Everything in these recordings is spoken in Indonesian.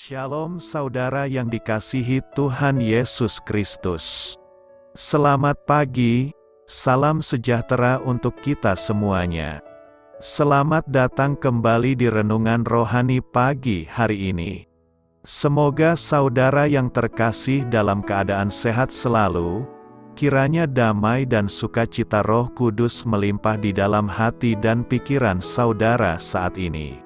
Shalom saudara yang dikasihi Tuhan Yesus Kristus. Selamat pagi, salam sejahtera untuk kita semuanya. Selamat datang kembali di Renungan Rohani pagi hari ini. Semoga saudara yang terkasih dalam keadaan sehat selalu, kiranya damai dan sukacita Roh Kudus melimpah di dalam hati dan pikiran saudara saat ini.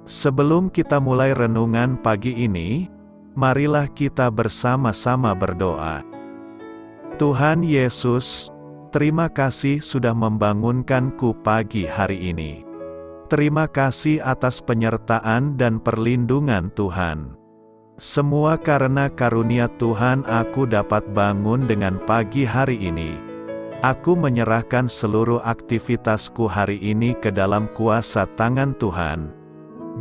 Sebelum kita mulai renungan pagi ini, marilah kita bersama-sama berdoa. Tuhan Yesus, terima kasih sudah membangunkanku pagi hari ini. Terima kasih atas penyertaan dan perlindungan Tuhan. Semua karena karunia Tuhan aku dapat bangun dengan pagi hari ini. Aku menyerahkan seluruh aktivitasku hari ini ke dalam kuasa tangan Tuhan.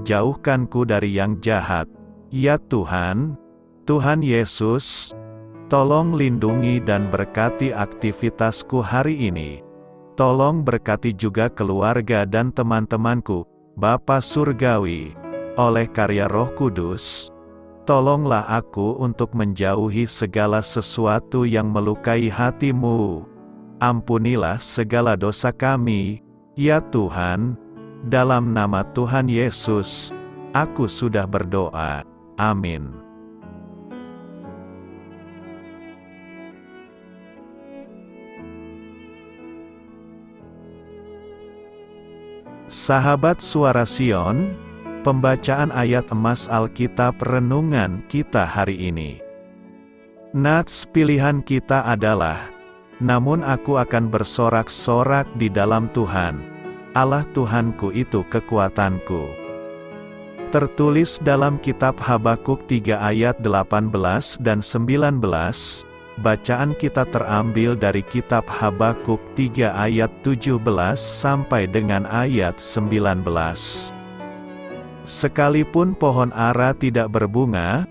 Jauhkanku dari yang jahat, ya Tuhan. Tuhan Yesus, tolong lindungi dan berkati aktivitasku hari ini. Tolong berkati juga keluarga dan teman-temanku, Bapa Surgawi, oleh karya Roh Kudus. Tolonglah aku untuk menjauhi segala sesuatu yang melukai hati-Mu. Ampunilah segala dosa kami, ya Tuhan. Dalam nama Tuhan Yesus, aku sudah berdoa. Amin. Sahabat Suara Sion, pembacaan ayat emas Alkitab renungan kita hari ini. Nats pilihan kita adalah, namun aku akan bersorak-sorak di dalam Tuhan. Allah Tuhanku itu kekuatanku. Tertulis dalam kitab Habakuk 3 ayat 18 dan 19, bacaan kita terambil dari kitab Habakuk 3 ayat 17 sampai dengan ayat 19. Sekalipun pohon ara tidak berbunga,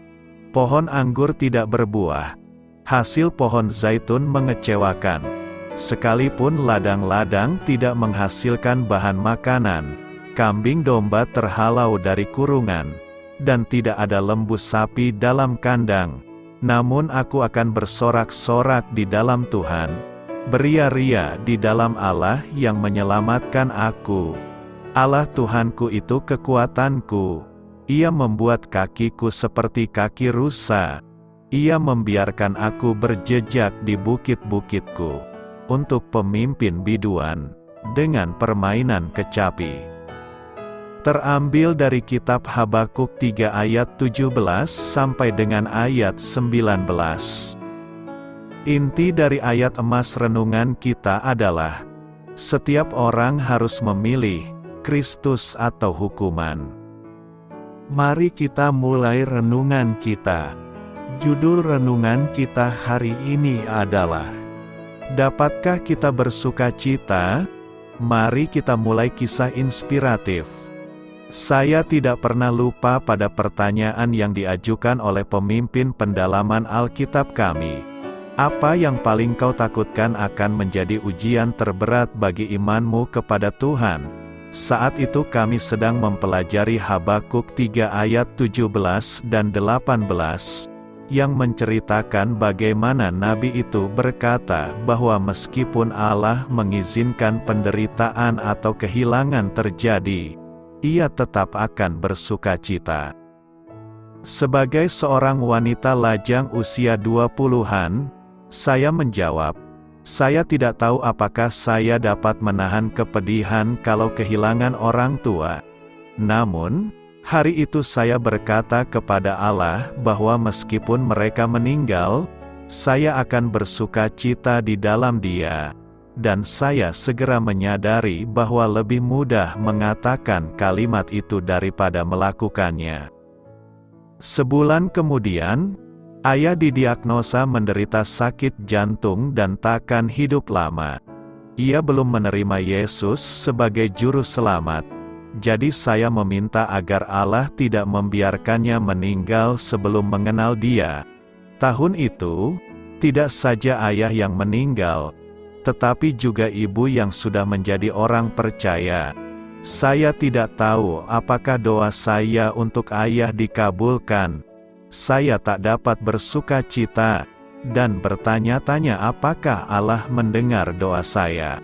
pohon anggur tidak berbuah, hasil pohon zaitun mengecewakan. Sekalipun ladang-ladang tidak menghasilkan bahan makanan, kambing domba terhalau dari kurungan, dan tidak ada lembu sapi dalam kandang, namun aku akan bersorak-sorak di dalam Tuhan, beria-ria di dalam Allah yang menyelamatkan aku. Allah Tuhanku itu kekuatanku. Ia membuat kakiku seperti kaki rusa. Ia membiarkan aku berjejak di bukit-bukitku untuk pemimpin biduan, dengan permainan kecapi. Terambil dari kitab Habakuk 3 ayat 17 sampai dengan ayat 19. Inti dari ayat emas renungan kita adalah, setiap orang harus memilih, Kristus atau hukuman. Mari kita mulai renungan kita. Judul renungan kita hari ini adalah, dapatkah kita bersuka cita? Mari kita mulai kisah inspiratif. Saya tidak pernah lupa pada pertanyaan yang diajukan oleh pemimpin pendalaman Alkitab kami. Apa yang paling kau takutkan akan menjadi ujian terberat bagi imanmu kepada Tuhan? Saat itu kami sedang mempelajari Habakuk 3 ayat 17 dan 18. Yang menceritakan bagaimana nabi itu berkata bahwa meskipun Allah mengizinkan penderitaan atau kehilangan terjadi, ia tetap akan bersukacita. Sebagai seorang wanita lajang usia 20-an, saya menjawab, saya tidak tahu apakah saya dapat menahan kepedihan kalau kehilangan orang tua. Namun, hari itu saya berkata kepada Allah bahwa meskipun mereka meninggal, saya akan bersuka cita di dalam Dia. Dan saya segera menyadari bahwa lebih mudah mengatakan kalimat itu daripada melakukannya. Sebulan kemudian, ayah didiagnosa menderita sakit jantung dan takkan hidup lama. Ia belum menerima Yesus sebagai juru selamat. Jadi saya meminta agar Allah tidak membiarkannya meninggal sebelum mengenal Dia. Tahun itu, tidak saja ayah yang meninggal, tetapi juga ibu yang sudah menjadi orang percaya. Saya tidak tahu apakah doa saya untuk ayah dikabulkan. Saya tak dapat bersuka cita, dan bertanya-tanya apakah Allah mendengar doa saya.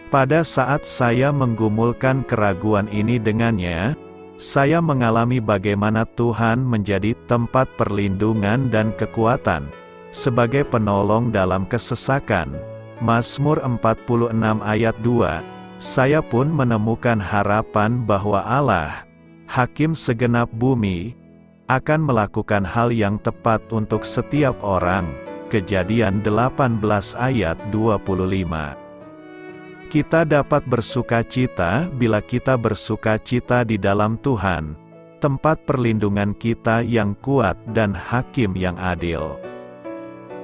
Pada saat saya menggumulkan keraguan ini dengannya, saya mengalami bagaimana Tuhan menjadi tempat perlindungan dan kekuatan, sebagai penolong dalam kesesakan. Mazmur 46 ayat 2. Saya pun menemukan harapan bahwa Allah, Hakim segenap bumi, akan melakukan hal yang tepat untuk setiap orang. Kejadian 18 ayat 25. Kita dapat bersuka cita bila kita bersuka cita di dalam Tuhan, tempat perlindungan kita yang kuat dan Hakim yang adil.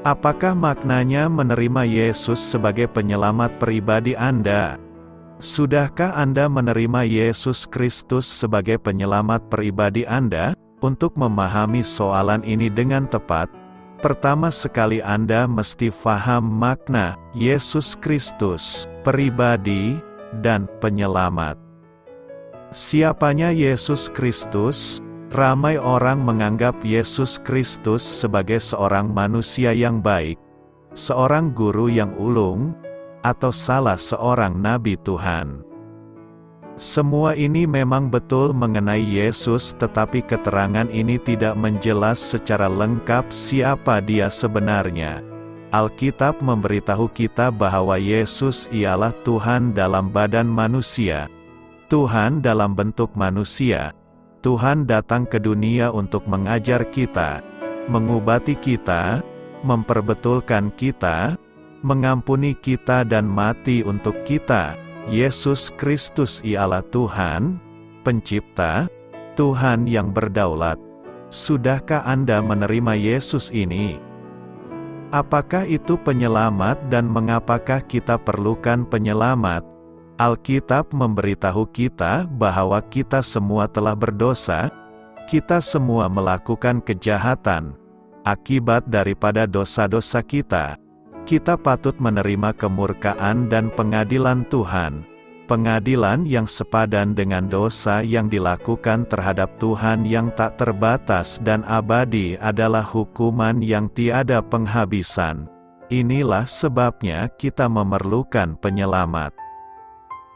Apakah maknanya menerima Yesus sebagai penyelamat pribadi Anda? Sudahkah Anda menerima Yesus Kristus sebagai penyelamat pribadi Anda? Untuk memahami soalan ini dengan tepat, pertama sekali Anda mesti faham makna Yesus Kristus, pribadi, dan penyelamat. Siapanya Yesus Kristus? Ramai orang menganggap Yesus Kristus sebagai seorang manusia yang baik, seorang guru yang ulung, atau salah seorang nabi Tuhan. Semua ini memang betul mengenai Yesus, tetapi keterangan ini tidak menjelas secara lengkap siapa Dia sebenarnya. Alkitab memberitahu kita bahwa Yesus ialah Tuhan dalam badan manusia, Tuhan dalam bentuk manusia. Tuhan datang ke dunia untuk mengajar kita, mengubati kita, memperbetulkan kita, mengampuni kita dan mati untuk kita. Yesus Kristus ialah Tuhan, Pencipta, Tuhan yang berdaulat. Sudahkah Anda menerima Yesus ini? Apakah itu penyelamat dan mengapakah kita perlukan penyelamat? Alkitab memberitahu kita bahwa kita semua telah berdosa, kita semua melakukan kejahatan. Akibat daripada dosa-dosa kita, kita patut menerima kemurkaan dan pengadilan Tuhan. Pengadilan yang sepadan dengan dosa yang dilakukan terhadap Tuhan yang tak terbatas dan abadi adalah hukuman yang tiada penghabisan. Inilah sebabnya kita memerlukan penyelamat.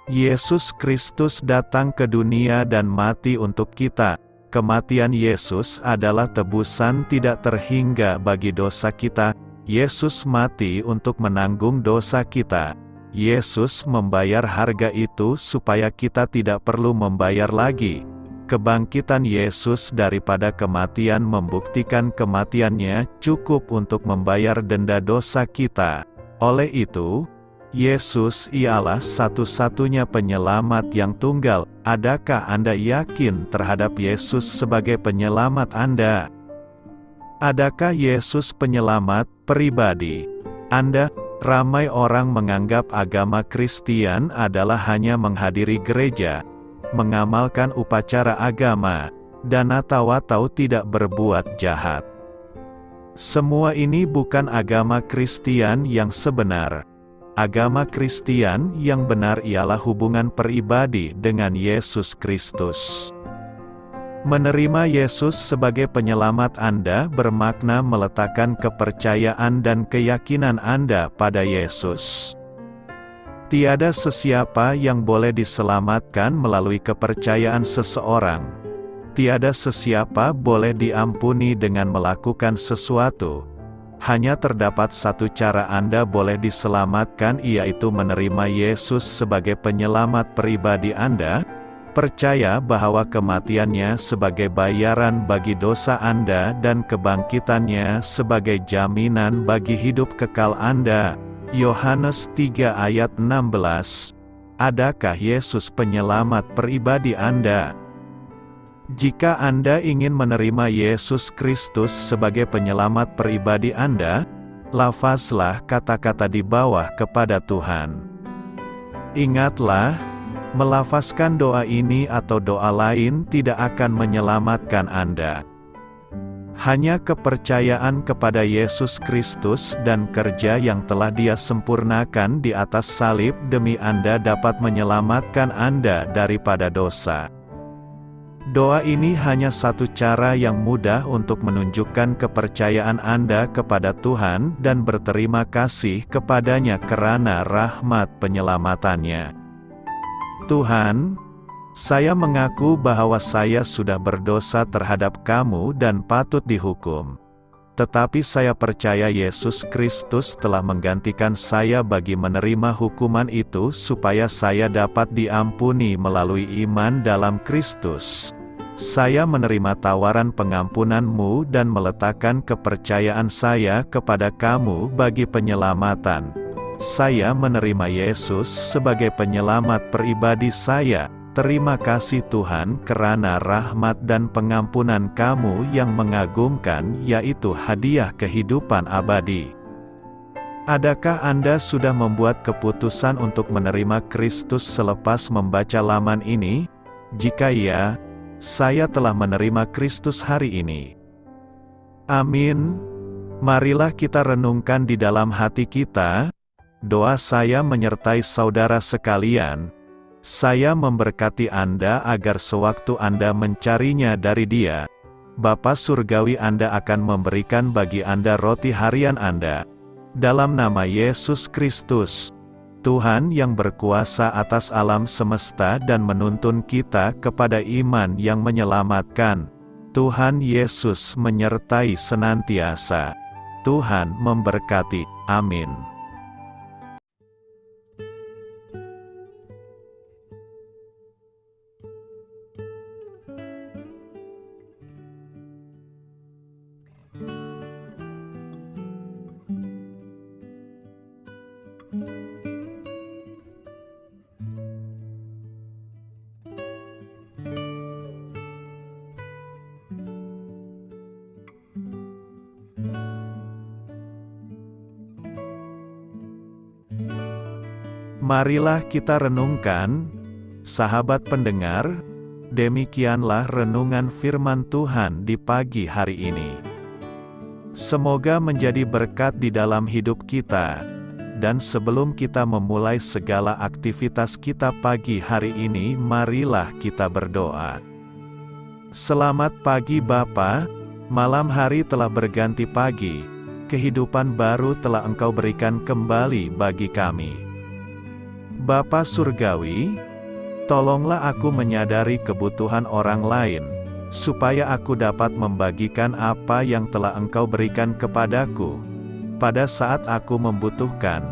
Yesus Kristus datang ke dunia dan mati untuk kita. Kematian Yesus adalah tebusan tidak terhingga bagi dosa kita. Yesus mati untuk menanggung dosa kita. Yesus membayar harga itu supaya kita tidak perlu membayar lagi. Kebangkitan Yesus daripada kematian membuktikan kematiannya cukup untuk membayar denda dosa kita. Oleh itu, Yesus ialah satu-satunya penyelamat yang tunggal. Adakah Anda yakin terhadap Yesus sebagai penyelamat Anda? Adakah Yesus penyelamat pribadi Anda? Ramai orang menganggap agama Kristen adalah hanya menghadiri gereja, mengamalkan upacara agama, dan atau tidak berbuat jahat. Semua ini bukan agama Kristen yang sebenar. Agama Kristen yang benar ialah hubungan pribadi dengan Yesus Kristus. Menerima Yesus sebagai penyelamat Anda bermakna meletakkan kepercayaan dan keyakinan Anda pada Yesus. Tiada sesiapa yang boleh diselamatkan melalui kepercayaan seseorang. Tiada sesiapa boleh diampuni dengan melakukan sesuatu. Hanya terdapat satu cara Anda boleh diselamatkan, yaitu menerima Yesus sebagai penyelamat pribadi Anda, percaya bahwa kematiannya sebagai bayaran bagi dosa Anda dan kebangkitannya sebagai jaminan bagi hidup kekal Anda. Yohanes 3 ayat 16. Adakah Yesus penyelamat pribadi Anda? Jika Anda ingin menerima Yesus Kristus sebagai penyelamat pribadi Anda, lafazlah kata-kata di bawah kepada Tuhan. Ingatlah, melafazkan doa ini atau doa lain tidak akan menyelamatkan Anda. Hanya kepercayaan kepada Yesus Kristus dan kerja yang telah Dia sempurnakan di atas salib demi Anda dapat menyelamatkan Anda daripada dosa. Doa ini hanya satu cara yang mudah untuk menunjukkan kepercayaan Anda kepada Tuhan dan berterima kasih kepadanya karena rahmat penyelamatannya. Tuhan, saya mengaku bahwa saya sudah berdosa terhadap kamu dan patut dihukum. Tetapi saya percaya Yesus Kristus telah menggantikan saya bagi menerima hukuman itu supaya saya dapat diampuni melalui iman dalam Kristus. Saya menerima tawaran pengampunan-Mu dan meletakkan kepercayaan saya kepada Kamu bagi penyelamatan. Saya menerima Yesus sebagai penyelamat pribadi saya. Terima kasih Tuhan karena rahmat dan pengampunan Kamu yang mengagumkan, yaitu hadiah kehidupan abadi. Adakah Anda sudah membuat keputusan untuk menerima Kristus selepas membaca laman ini? Jika ya, saya telah menerima Kristus hari ini. Amin. Marilah kita renungkan di dalam hati kita. Doa saya menyertai saudara sekalian. Saya memberkati Anda agar sewaktu Anda mencarinya dari Dia, Bapa Surgawi Anda akan memberikan bagi Anda roti harian Anda. Dalam nama Yesus Kristus, Tuhan yang berkuasa atas alam semesta dan menuntun kita kepada iman yang menyelamatkan, Tuhan Yesus menyertai senantiasa. Tuhan memberkati. Amin. Marilah kita renungkan, sahabat pendengar, demikianlah renungan firman Tuhan di pagi hari ini. Semoga menjadi berkat di dalam hidup kita, dan sebelum kita memulai segala aktivitas kita pagi hari ini, marilah kita berdoa. Selamat pagi Bapa, malam hari telah berganti pagi, kehidupan baru telah Engkau berikan kembali bagi kami. Bapa Surgawi, tolonglah aku menyadari kebutuhan orang lain, supaya aku dapat membagikan apa yang telah Engkau berikan kepadaku. Pada saat aku membutuhkan,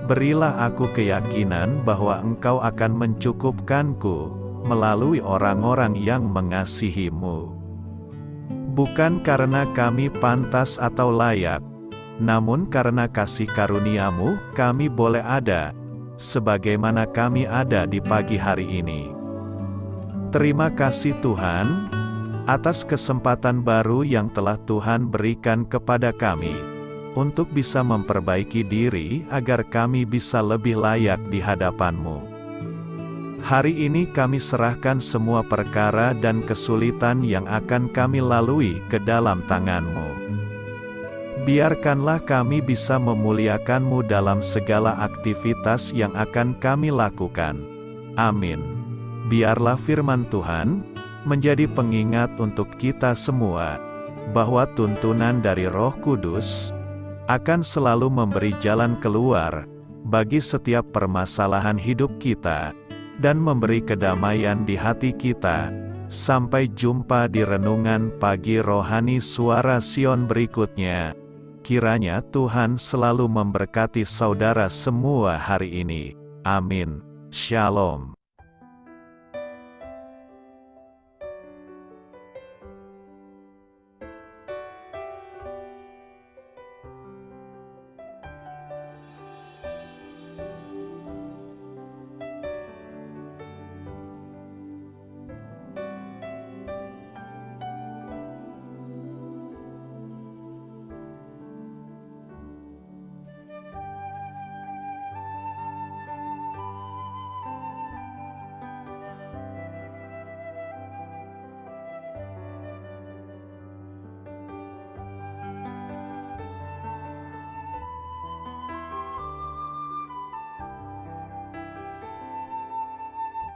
berilah aku keyakinan bahwa Engkau akan mencukupkanku, melalui orang-orang yang mengasihi-Mu. Bukan karena kami pantas atau layak, namun karena kasih karunia-Mu, kami boleh ada, sebagaimana kami ada di pagi hari ini. Terima kasih Tuhan, atas kesempatan baru yang telah Tuhan berikan kepada kami, untuk bisa memperbaiki diri agar kami bisa lebih layak di hadapan-Mu. Hari ini kami serahkan semua perkara dan kesulitan yang akan kami lalui ke dalam tangan-Mu. Biarkanlah kami bisa memuliakan-Mu dalam segala aktivitas yang akan kami lakukan. Amin. Biarlah firman Tuhan menjadi pengingat untuk kita semua, bahwa tuntunan dari Roh Kudus akan selalu memberi jalan keluar bagi setiap permasalahan hidup kita, dan memberi kedamaian di hati kita. Sampai jumpa di renungan pagi rohani Suara Sion berikutnya. Kiranya Tuhan selalu memberkati saudara semua hari ini. Amin. Shalom.